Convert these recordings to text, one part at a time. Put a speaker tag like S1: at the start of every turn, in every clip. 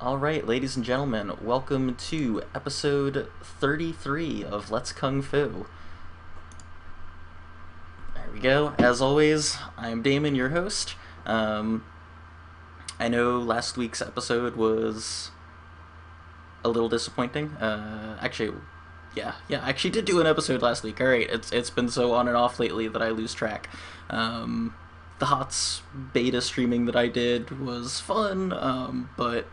S1: Alright, ladies and gentlemen, welcome to episode 33 of Let's Kung Fu. There we go. As always, I'm Damen, your host. I know last week's episode was a little disappointing. I actually did do an episode last week. Alright, it's been so on and off lately that I lose track. The HOTS beta streaming that I did was fun, but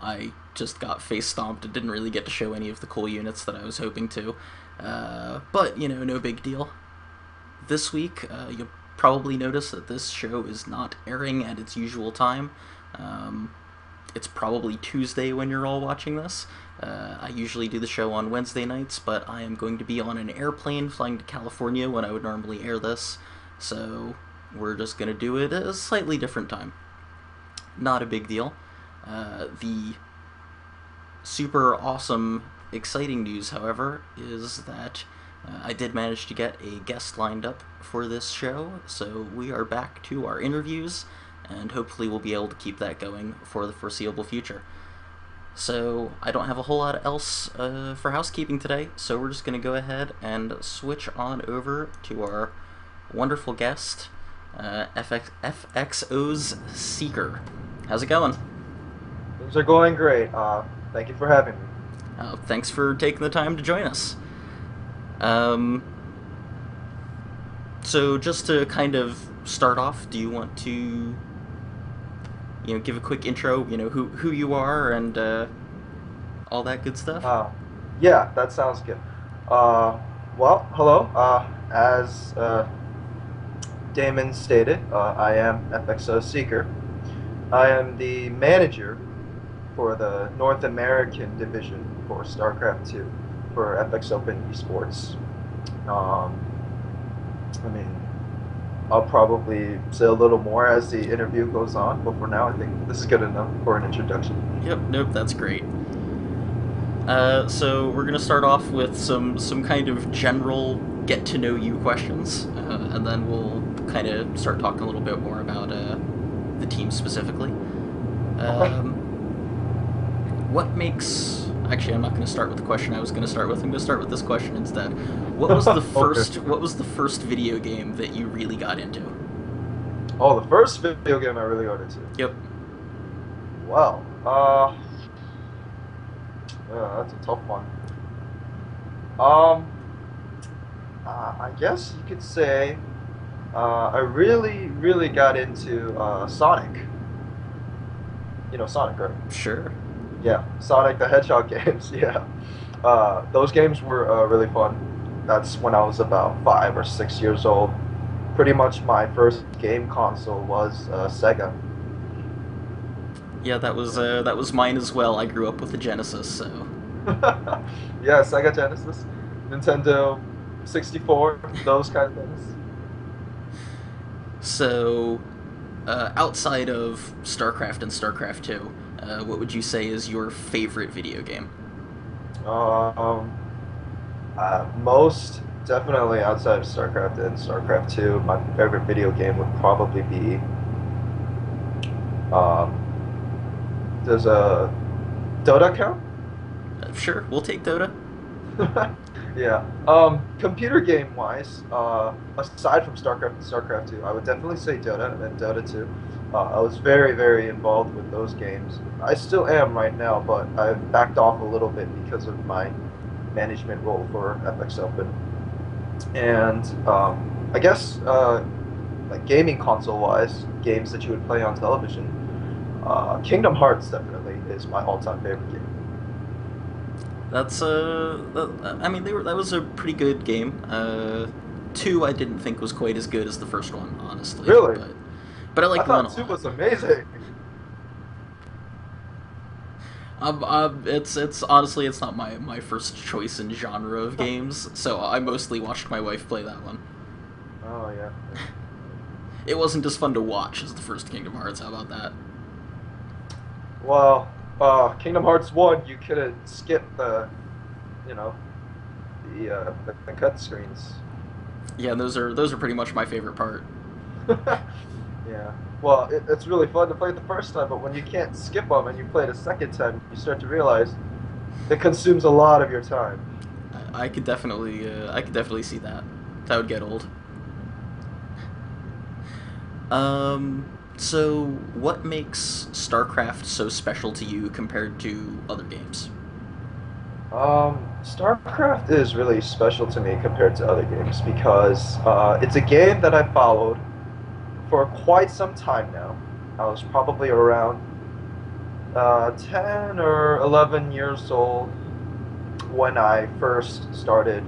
S1: I just got face stomped and didn't really get to show any of the cool units that I was hoping to. But, no big deal. This week, you'll probably notice that this show is not airing at its usual time. It's probably Tuesday when you're all watching this. I usually do the show on Wednesday nights, but I am going to be on an airplane flying to California when I would normally air this, so we're just going to do it at a slightly different time. Not a big deal. The super awesome, exciting news, however, is that I did manage to get a guest lined up for this show, so we are back to our interviews, and hopefully we'll be able to keep that going for the foreseeable future. So I don't have a whole lot else for housekeeping today, so we're just going to go ahead and switch on over to our wonderful guest, FXOseeKeR. How's it going?
S2: Things are going great. Thank you for having me.
S1: Thanks for taking the time to join us. So just to kind of start off, do you want to, give a quick intro, who you are and all that good stuff?
S2: Yeah, that sounds good. Well, hello. As Damon stated, I am FXOseeKeR. I am the manager for the North American division for StarCraft 2 for FXOpenapos. I'll probably say a little more as the interview goes on, but for now I think this is good enough for an introduction.
S1: Yep, nope, that's great. So we're gonna start off with some kind of general get-to-know-you questions, and then we'll kind of start talking a little bit more about the team specifically.
S2: Okay.
S1: What makes... Actually, I'm not going to start with the question I was going to start with. I'm going to start with this question instead. What was the first?
S2: Okay.
S1: What was the first video game that you really got into?
S2: Oh, the first video game I really got into.
S1: Yep.
S2: Well, yeah, that's a tough one. Um, I guess you could say I really got into Sonic. You know Sonic, right?
S1: Sure.
S2: Yeah, Sonic the Hedgehog games. Yeah, those games were really fun. That's when I was about 5 or 6 years old. Pretty much my first game console was Sega.
S1: Yeah, that was mine as well. I grew up with the Genesis, so.
S2: Yeah, Sega Genesis, Nintendo 64, those kind of things.
S1: So, outside of StarCraft and StarCraft 2, what would you say is your favorite video game?
S2: Um, Most definitely outside of StarCraft and StarCraft 2, my favorite video game would probably be um, does a Dota count?
S1: Sure, we'll take Dota.
S2: Yeah. Computer game wise, aside from StarCraft and StarCraft 2, I would definitely say Dota and Dota 2. I was very involved with those games. I still am right now, but I've backed off a little bit because of my management role for FX Open. And I guess like gaming console wise, games that you would play on television, Kingdom Hearts definitely is my all-time favorite game.
S1: That's I mean, that was a pretty good game. Two I didn't think was quite as good as the first one, honestly.
S2: Really?
S1: But I
S2: I
S1: liked one a
S2: thought 2
S1: lot.
S2: was amazing.
S1: It's honestly it's not my first choice in genre of games, so I mostly watched my wife play that one.
S2: Oh yeah.
S1: It wasn't as fun to watch as the first Kingdom Hearts. How about that?
S2: Well, Kingdom Hearts 1, you could have skipped you know, the cut screens.
S1: Yeah, those are pretty much my favorite part.
S2: Yeah. Well, it's really fun to play it the first time, but when you can't skip them and you play it a second time, you start to realize it consumes a lot of your time.
S1: I could definitely see that. That would get old. So what makes StarCraft so special to you compared to other games?
S2: StarCraft is really special to me compared to other games because it's a game that I followed for quite some time now. I was probably around 10 or 11 years old when I first started,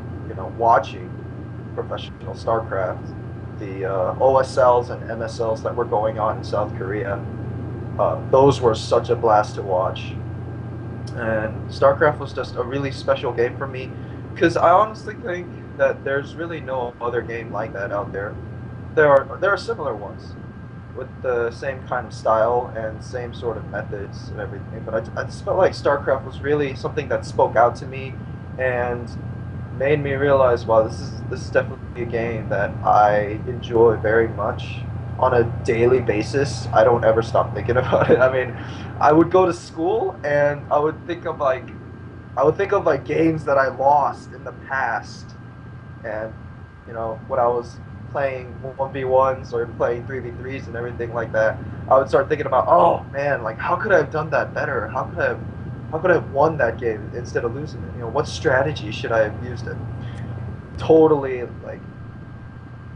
S2: watching professional StarCraft, the OSLs and MSLs that were going on in South Korea. Those were such a blast to watch. And StarCraft was just a really special game for me because I honestly think that there's really no other game like that out there. There are similar ones with the same kind of style and same sort of methods and everything, but I just felt like StarCraft was really something that spoke out to me and made me realize, wow, this is definitely a game that I enjoy very much on a daily basis. I don't ever stop thinking about it. I mean, I would go to school and I would think of like games that I lost in the past, and when I was playing 1v1s or playing 3v3s and everything like that, I would start thinking about, oh man, like how could I have done that better? How could I have won that game instead of losing it? What strategy should I have used it? Totally like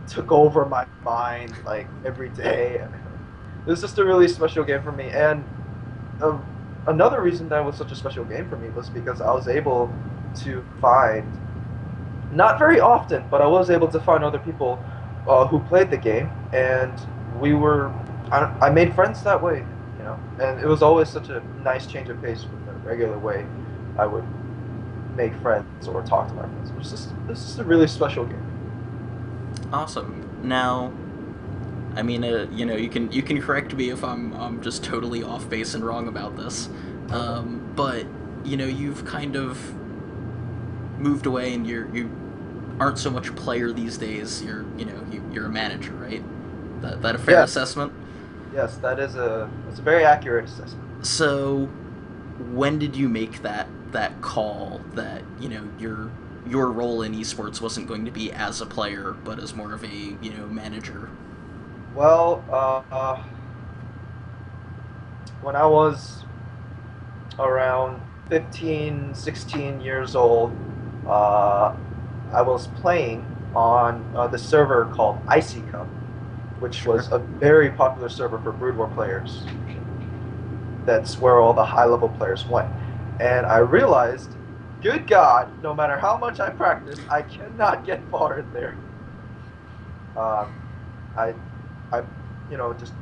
S2: took over my mind like every day. It was just a really special game for me, and uh, another reason that it was such a special game for me was because I was able to find, not very often, but I was able to find other people who played the game, and we were, I made friends that way, and it was always such a nice change of pace from the regular way I would make friends or talk to my friends. This is a really special game.
S1: Awesome. Now, I mean, you can correct me if I'm just totally off base and wrong about this,
S2: Okay.
S1: but you've kind of moved away and you aren't so much a player these days. You're a manager, right? That a fair
S2: Yes,
S1: assessment?
S2: yes, that's a very accurate assessment.
S1: So when did you make that call that your role in esports wasn't going to be as a player but as more of a manager?
S2: Well, when I was around 15, 16 years old, uh, I was playing on the server called ICEeKeR, which
S1: Sure.
S2: was a very popular server for Brood War players. That's where all the high level players went. And I realized, good God, no matter how much I practice, I cannot get far in there. Um, I, I, just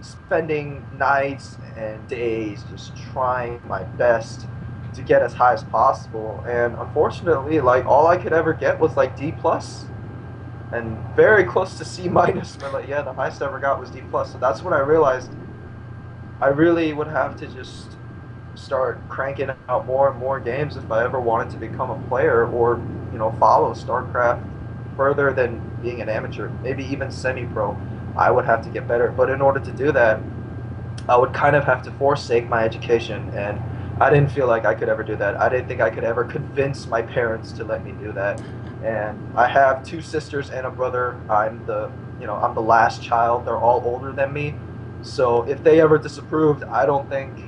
S2: spending nights and days just trying my best to get as high as possible. And unfortunately, like all I could ever get was like D plus and very close to C minus. But like, yeah, the highest I ever got was D plus. So that's when I realized I really would have to just start cranking out more and more games if I ever wanted to become a player or, follow StarCraft further than being an amateur, maybe even semi-pro. I would have to get better. But in order to do that, I would kind of have to forsake my education, and I didn't feel like I could ever do that. I didn't think I could ever convince my parents to let me do that. And I have two sisters and a brother. I'm the last child. They're all older than me. So if they ever disapproved, I don't think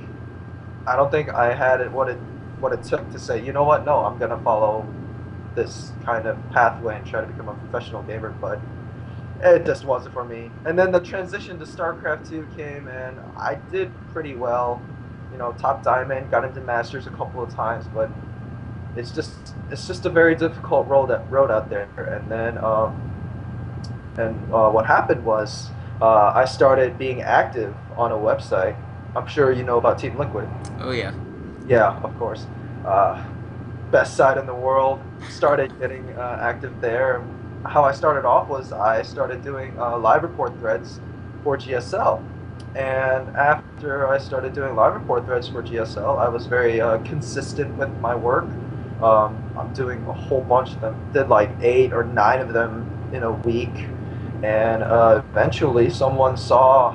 S2: I had what it took to say, you know what? No, I'm gonna follow this kind of pathway and try to become a professional gamer. But it just wasn't for me. And then the transition to StarCraft 2 came, and I did pretty well. Top Diamond, got into Masters a couple of times, but it's just a very difficult road out there. And then what happened was I started being active on a website. I'm sure you know about Team Liquid.
S1: Oh yeah.
S2: Yeah, of course. Uh, Best site in the world. Started getting active there. How I started off was I started doing live report threads for GSL. And after I started doing live report threads for GSL, I was very consistent with my work. I'm doing a whole bunch of them. Did like 8 or 9 of them in a week. And eventually, someone saw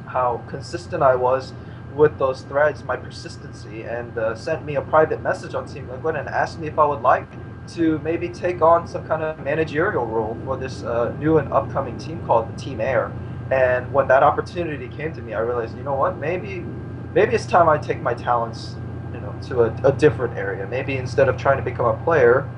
S2: how consistent I was with those threads, my persistency, and sent me a private message on Team Liquid and asked me if I would like to maybe take on some kind of managerial role for this new and upcoming team called the Team Air. And when that opportunity came to me, I realized, you know what, maybe it's time I take my talents, to a different area. Maybe instead of trying to become a player,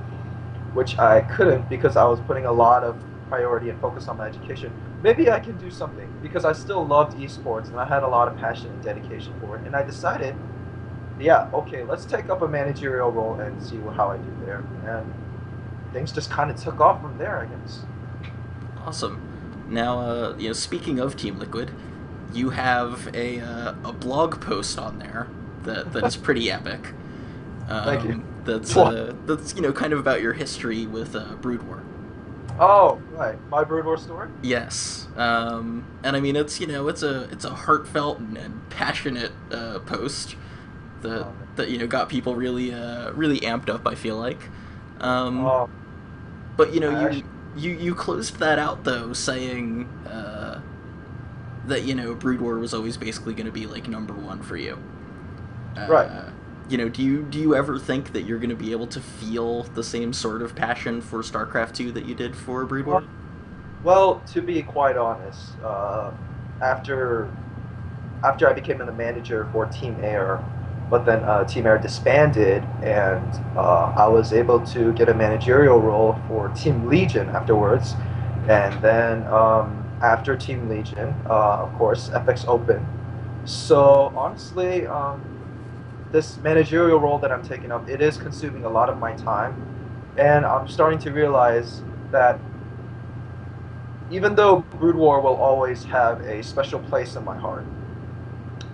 S2: which I couldn't because I was putting a lot of priority and focus on my education. Maybe I can do something because I still loved esports and I had a lot of passion and dedication for it. And I decided, yeah, okay, let's take up a managerial role and see how I do there. And things just kind of took off from there, I guess.
S1: Awesome. Now, speaking of Team Liquid, you have a blog post on there that is pretty epic.
S2: Thank you.
S1: That's kind of about your history with Brood War.
S2: Oh, right, my Brood War story.
S1: Yes, and I mean it's a heartfelt and passionate post that
S2: Oh,
S1: got people really amped up. I feel like, um,
S2: oh,
S1: but
S2: I actually,
S1: you closed that out though, saying that Brood War was always basically going to be like number one for you.
S2: right.
S1: Uh, do you ever think that you're going to be able to feel the same sort of passion for StarCraft 2 that you did for Brood War?
S2: Well, to be quite honest, after after I became the manager for Team Air, but then Team Air disbanded, and I was able to get a managerial role for Team Legion afterwards. And then after Team Legion, of course, FX Open. So honestly, this managerial role that I'm taking up, it is consuming a lot of my time, and I'm starting to realize that even though Brood War will always have a special place in my heart,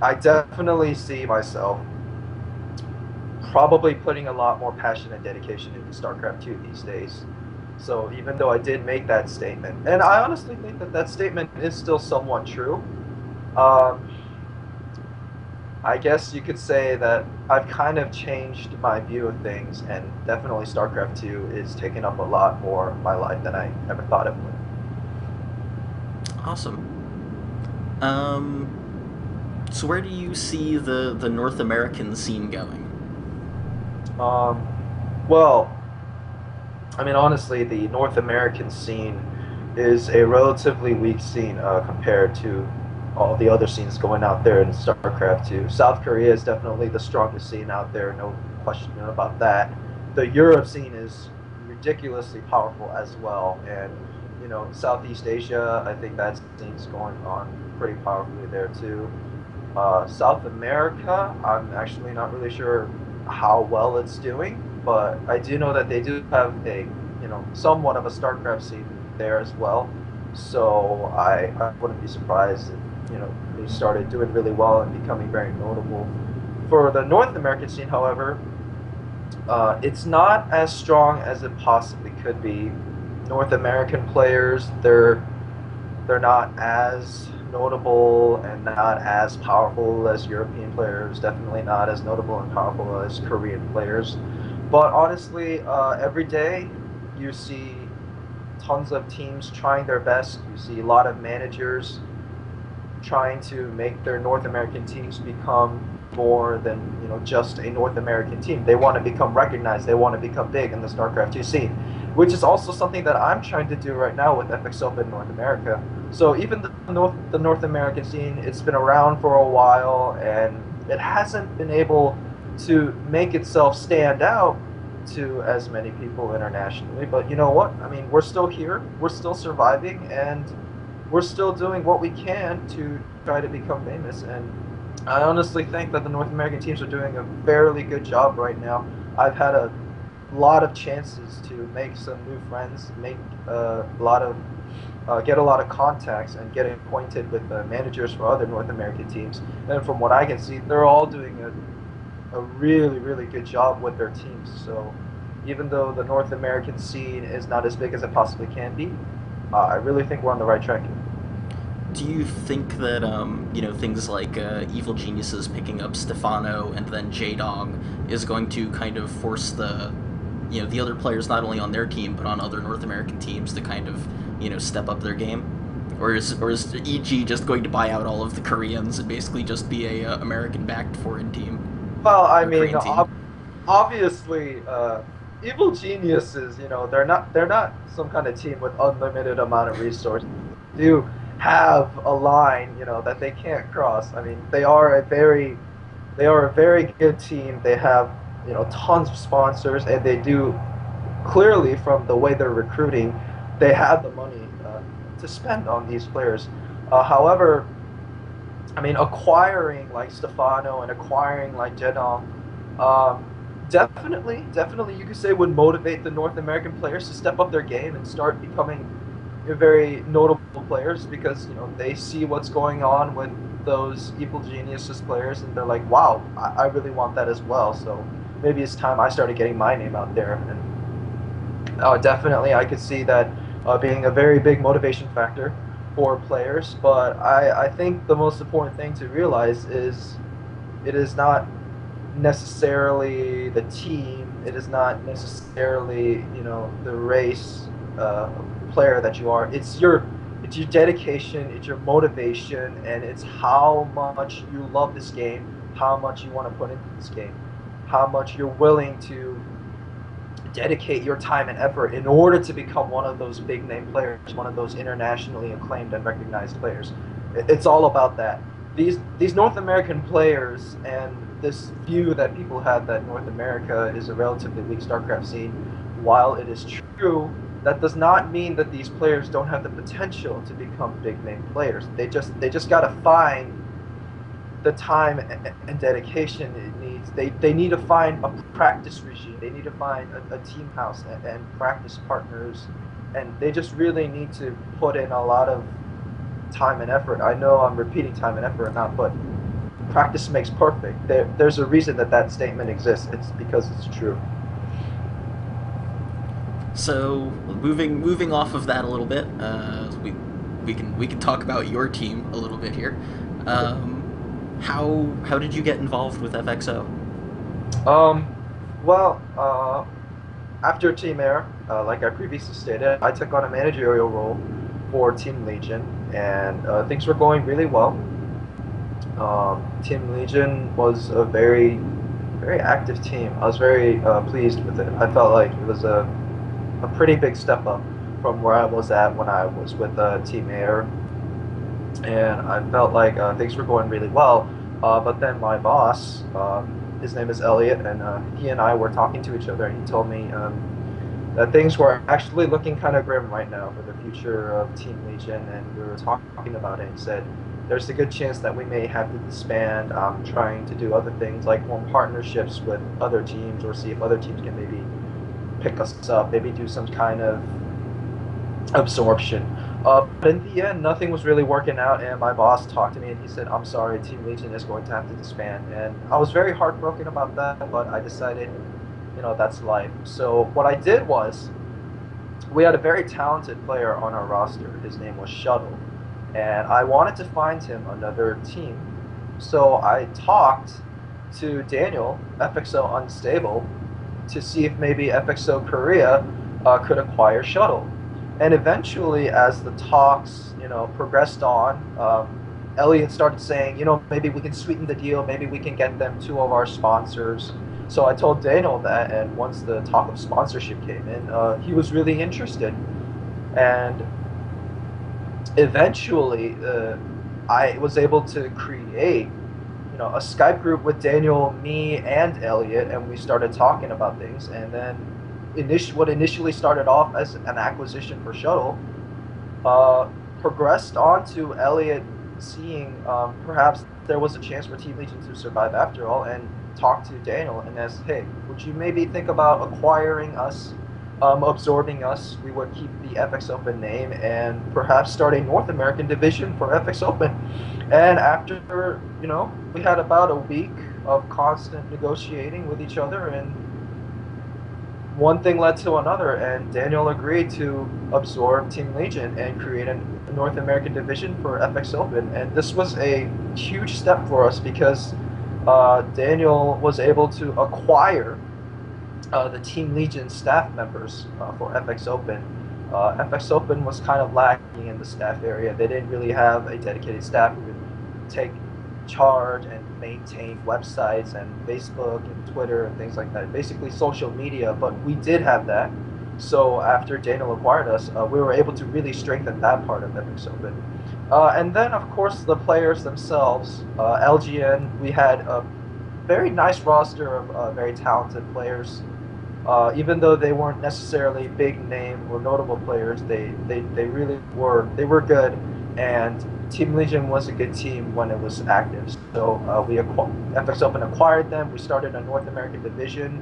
S2: I definitely see myself probably putting a lot more passion and dedication into StarCraft 2 these days. So even though I did make that statement, and I honestly think that that statement is still somewhat true, um, I guess you could say that I've kind of changed my view of things, and definitely StarCraft 2 is taking up a lot more of my life than I ever thought it would.
S1: Awesome. So where do you see the North American scene going?
S2: Um, well, I mean, honestly, the North American scene is a relatively weak scene compared to all the other scenes going out there in StarCraft 2. South Korea is definitely the strongest scene out there, no question about that. The Europe scene is ridiculously powerful as well, and Southeast Asia, I think that scene's going on pretty powerfully there too. South America, I'm actually not really sure how well it's doing, but I do know that they do have a, somewhat of a StarCraft scene there as well. So I wouldn't be surprised if, they started doing really well and becoming very notable. For the North American scene, however, it's not as strong as it possibly could be. North American players, they're not as notable and not as powerful as European players. Definitely not as notable and powerful as Korean players. But honestly, every day you see tons of teams trying their best. You see a lot of managers trying to make their North American teams become more than just a North American team. They want to become recognized. They want to become big in the StarCraft 2 scene, which is also something that I'm trying to do right now with FX Open North America. So even the North American scene, it's been around for a while, and it hasn't been able to make itself stand out to as many people internationally. But you know what? I mean, we're still here. We're still surviving, and we're still doing what we can to try to become famous. And I honestly think that the North American teams are doing a fairly good job right now. I've had a lot of chances to make some new friends, make a lot of get a lot of contacts, and get acquainted with the managers for other North American teams. And from what I can see, they're all doing a really, really good job with their teams. So even though the North American scene is not as big as it possibly can be, I really think we're on the right track.
S1: Do you think that things like Evil Geniuses picking up Stefano and then J-Dong is going to kind of force the other players not only on their team but on other North American teams to kind of step up their game, or is EG just going to buy out all of the Koreans and basically just be a American-backed foreign team
S2: Well, I
S1: or
S2: mean,
S1: Korean team?
S2: obviously, evil geniuses, they're not some kind of team with unlimited amount of resources. They do have a line, that they can't cross. I mean, they are a very good team. They have, tons of sponsors, and they do clearly from the way they're recruiting, they have the money to spend on these players. However, I mean, acquiring like Stefano and acquiring like Jedal, um, definitely, you could say would motivate the North American players to step up their game and start becoming very notable players because they see what's going on with those evil geniuses players and they're like, wow, I really want that as well. So maybe it's time I started getting my name out there. And definitely, I could see that being a very big motivation factor for players. But I think the most important thing to realize is it is not necessarily the team. It is not necessarily the race player that you are. It's your dedication. It's your motivation, and it's how much you love this game, how much you want to put into this game, how much you're willing to dedicate your time and effort in order to become one of those big name players, one of those internationally acclaimed and recognized players. It's all about that. These North American players and this view that people have that North America is a relatively weak StarCraft scene, while it is true, that does not mean that these players don't have the potential to become big name players. They just got to find the time and dedication it needs. They need to find a practice regime. They need to find a team house and practice partners, and they just really need to put in a lot of time and effort. I know I'm repeating time and effort not, but practice makes perfect. There's a reason that statement exists. It's because it's true.
S1: So moving off of that a little bit, we can talk about your team a little bit here. How did you get involved with FXO?
S2: Um, well, after Team Air, like I previously stated, I took on a managerial role for Team Legion, and things were going really well. Team Legion was a very, very active team. I was very pleased with it. I felt like it was a pretty big step up from where I was at when I was with Team Air, and I felt like things were going really well. But then my boss, his name is Elliot, and he and I were talking to each other, and he told me that things were actually looking kind of grim right now for the future of Team Legion, and we were talking about it and said, there's a good chance that we may have to disband. I'm trying to do other things like form partnerships with other teams or see if other teams can maybe pick us up, maybe do some kind of absorption. But in the end, nothing was really working out, and my boss talked to me and he said, I'm sorry, Team Legion is going to have to disband. And I was very heartbroken about that, but I decided, that's life. So what I did was, we had a very talented player on our roster. His name was Shuttle, and I wanted to find him another team. So I talked to Daniel, FXO Unstable, to see if maybe FXO Korea could acquire Shuttle. And eventually, as the talks, progressed on, Elliot started saying, maybe we can sweeten the deal, maybe we can get them two of our sponsors. So I told Daniel that, and once the talk of sponsorship came in, he was really interested. And eventually, I was able to create, a Skype group with Daniel, me, and Elliot, and we started talking about things. And then what initially started off as an acquisition for Shuttle progressed on to Elliot seeing perhaps there was a chance for Team Legion to survive after all, and talked to Daniel and asked, hey, would you maybe think about acquiring us, absorbing us? We would keep the FX Open name and perhaps start a North American division for FX Open. And after, we had about a week of constant negotiating with each other, and one thing led to another, and Daniel agreed to absorb Team Legion and create a North American division for FX Open. And this was a huge step for us because Daniel was able to acquire the Team Legion staff members for FX Open. FX Open was kind of lacking in the staff area. They didn't really have a dedicated staff who would take charge and maintain websites and Facebook and Twitter and things like that. Basically social media, but we did have that. So after Daniel acquired us, we were able to really strengthen that part of FX Open. And then, of course, the players themselves. LGN, we had a very nice roster of very talented players. Even though they weren't necessarily big name or notable players, they really were. They were good, and Team Legion was a good team when it was active. So FX Open acquired them. We started a North American division,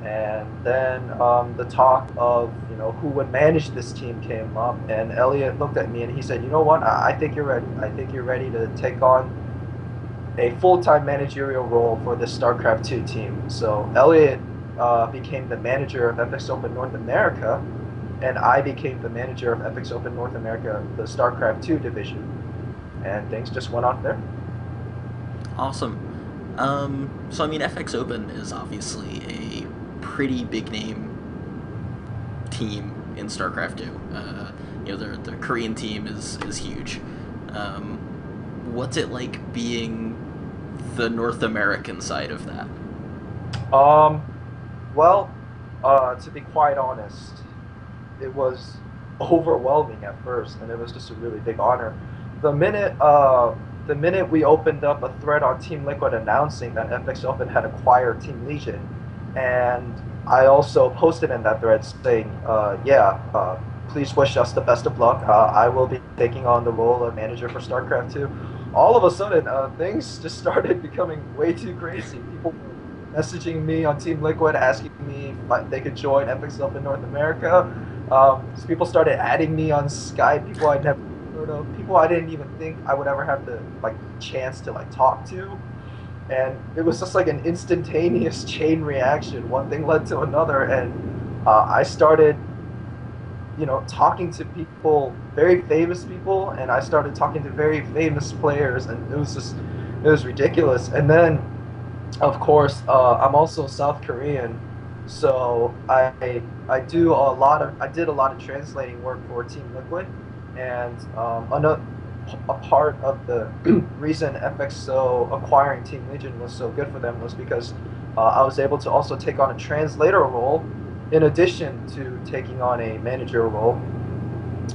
S2: and then the talk of who would manage this team came up, and Elliot looked at me and he said, "You know what? I think you're ready. I think you're ready to take on a full-time managerial role for the StarCraft 2 team." So Elliot became the manager of FX Open North America, and I became the manager of FX Open North America, the StarCraft 2 division, and things just went on there.
S1: Awesome. So I mean, FX Open is obviously a pretty big name team in StarCraft 2. The Korean team is huge. What's it like being the North American side of that?
S2: Um, well, to be quite honest, it was overwhelming at first, and it was just a really big honor. The minute, the minute we opened up a thread on Team Liquid announcing that FX Open had acquired Team Legion, and I also posted in that thread saying, "Yeah, please wish us the best of luck. I will be taking on the role of manager for StarCraft 2." All of a sudden, things just started becoming way too crazy. People messaging me on Team Liquid asking me if they could join FX Up in North America. People started adding me on Skype, people I'd never heard of, people I didn't even think I would ever have the chance to talk to. And it was just like an instantaneous chain reaction. One thing led to another, and I started talking to people, very famous people, and I started talking to very famous players, and it was ridiculous. And then of course, I'm also South Korean, so I did a lot of translating work for Team Liquid, and a part of the reason FXO acquiring Team Legion was so good for them was because I was able to also take on a translator role in addition to taking on a manager role,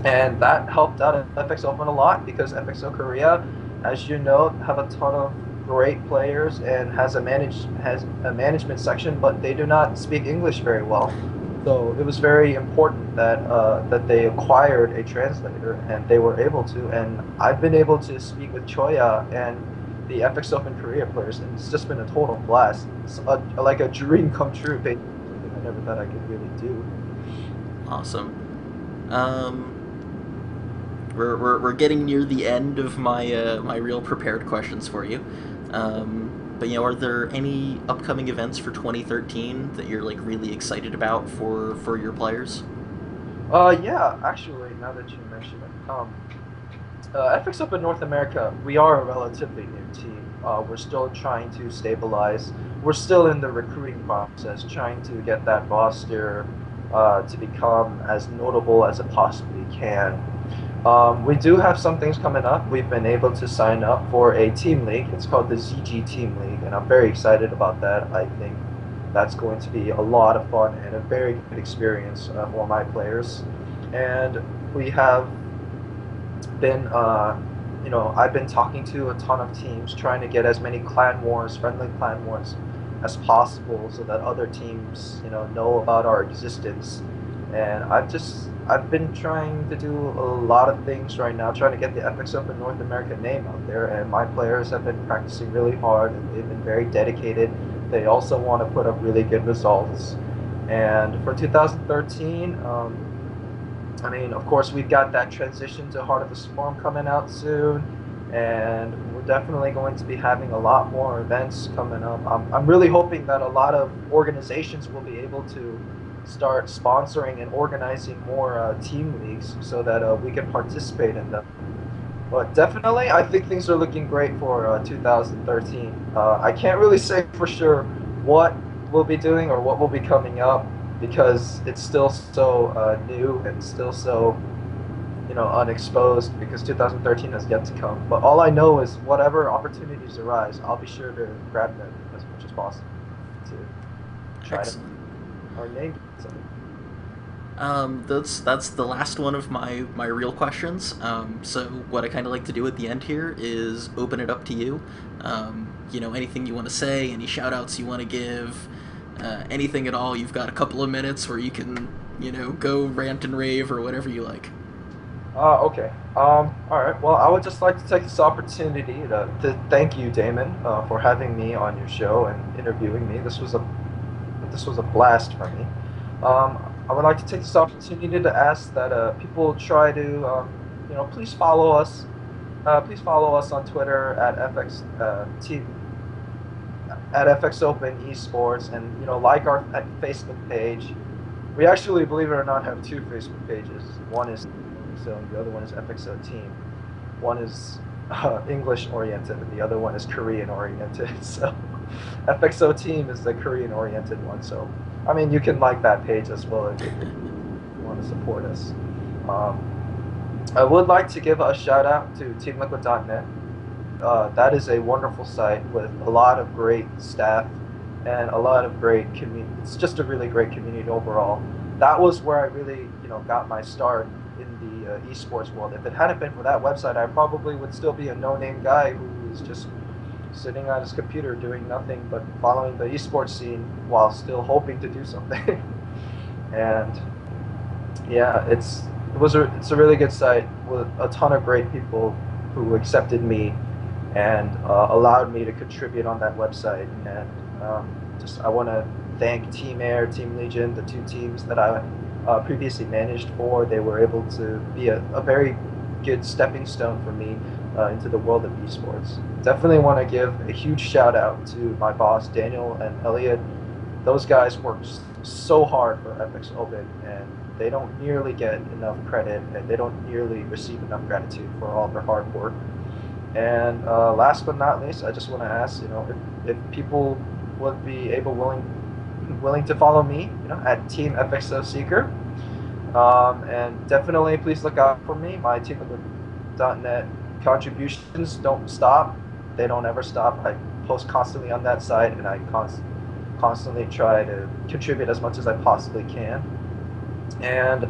S2: and that helped out at FX Open a lot because FXO Korea, as you know, have a ton of great players and has a management section, but they do not speak English very well. So it was very important that they acquired a translator, and they were able to. And I've been able to speak with Choya and the FX Open Korea players, and it's just been a total blast. It's like a dream come true, basically. Something I never thought I could really do.
S1: Awesome. We're getting near the end of my real prepared questions for you. But are there any upcoming events for 2013 that you're really excited about for your players?
S2: Yeah, actually, now that you mention it, FX Up in North America, we are a relatively new team. We're still trying to stabilize. We're still in the recruiting process, trying to get that roster to become as notable as it possibly can. We do have some things coming up. We've been able to sign up for a team league. It's called the ZG Team League, and I'm very excited about that. I think that's going to be a lot of fun and a very good experience for my players. And we have been, I've been talking to a ton of teams, trying to get as many friendly clan wars as possible so that other teams, know about our existence. And I've been trying to do a lot of things right now, trying to get the FX Open North America name out there, and my players have been practicing really hard, and they've been very dedicated. They also want to put up really good results. And for 2013, of course, we've got that transition to Heart of the Swarm coming out soon, and we're definitely going to be having a lot more events coming up. I'm really hoping that a lot of organizations will be able to start sponsoring and organizing more team leagues so that we can participate in them. But definitely, I think things are looking great for 2013. I can't really say for sure what we'll be doing or what will be coming up, because it's still so new and still so, unexposed, because 2013 has yet to come. But all I know is whatever opportunities arise, I'll be sure to grab them as much as possible to try to
S1: Excellent.
S2: our name something.
S1: That's the last one of my real questions. So what I kind of like to do at the end here is open it up to you. Anything you want to say, any shout outs you want to give, anything at all. You've got a couple of minutes where you can, go rant and rave or whatever you like.
S2: Okay. All right. Well, I would just like to take this opportunity to thank you, Damon, for having me on your show and interviewing me. This was a blast for me. I would like to take this opportunity to ask that people try to, please follow us. Please follow us on Twitter at FXOpen Esports, and like our Facebook page. We actually, believe it or not, have two Facebook pages. One is so the other one is FXO Team. One is English oriented, and the other one is Korean oriented. So FXO Team is the Korean oriented one. So I mean, you can like that page as well if you want to support us. I would like to give a shout out to TeamLiquid.net. That is a wonderful site with a lot of great staff and a lot of great community. It's just a really great community overall. That was where I really, got my start in the esports world. If it hadn't been for that website, I probably would still be a no-name guy who is just sitting on his computer doing nothing but following the esports scene while still hoping to do something. And yeah, it's a really good site with a ton of great people who accepted me and allowed me to contribute on that website. And just I want to thank Team Air, Team Legion, the two teams that I previously managed for. They were able to be a very good stepping stone for me into the world of esports. Definitely want to give a huge shout out to my boss Daniel and Elliot. Those guys worked so hard for FX Open, and they don't nearly get enough credit, and they don't nearly receive enough gratitude for all their hard work. And last but not least, I just want to ask, if people would be willing to follow me, at Team FXOseeKeR. And definitely, please look out for me. My TeamLiquid.net contributions don't stop. They don't ever stop. I post constantly on that site, and I constantly try to contribute as much as I possibly can. And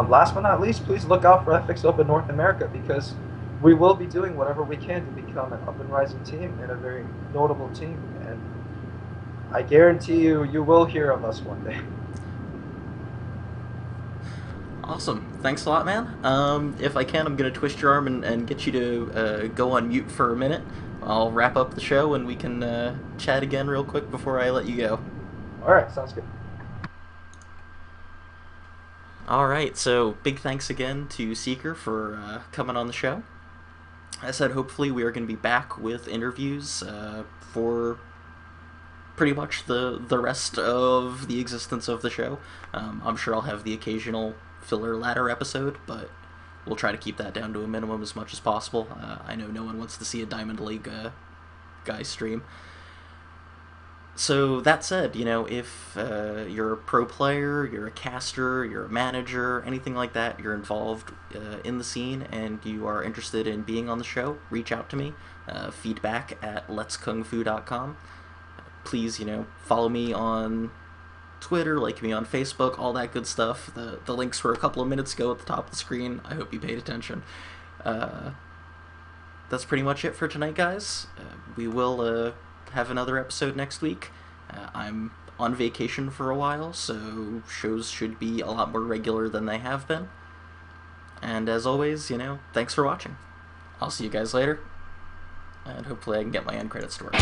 S2: last but not least, please look out for FX Open North America, because we will be doing whatever we can to become an up and rising team and a very notable team. And I guarantee you will hear of us one day.
S1: Awesome. Thanks a lot, man. If I can, I'm going to twist your arm and get you to go on mute for a minute. I'll wrap up the show and we can chat again real quick before I let you go.
S2: All right, sounds good.
S1: Alright, so big thanks again to Seeker for coming on the show. As I said, hopefully we are going to be back with interviews for pretty much the rest of the existence of the show. I'm sure I'll have the occasional filler ladder episode, but we'll try to keep that down to a minimum as much as possible. I know no one wants to see a Diamond League guy stream. So that said, if you're a pro player, you're a caster, you're a manager, anything like that, you're involved in the scene and you are interested in being on the show, reach out to me. Feedback at letskungfu.com. Please, follow me on Twitter, like me on Facebook, all that good stuff. The links were a couple of minutes ago at the top of the screen. I hope you paid attention. That's pretty much it for tonight, guys. We will have another episode next week. I'm on vacation for a while, so shows should be a lot more regular than they have been. And as always, thanks for watching. I'll see you guys later, and hopefully I can get my end credits to work.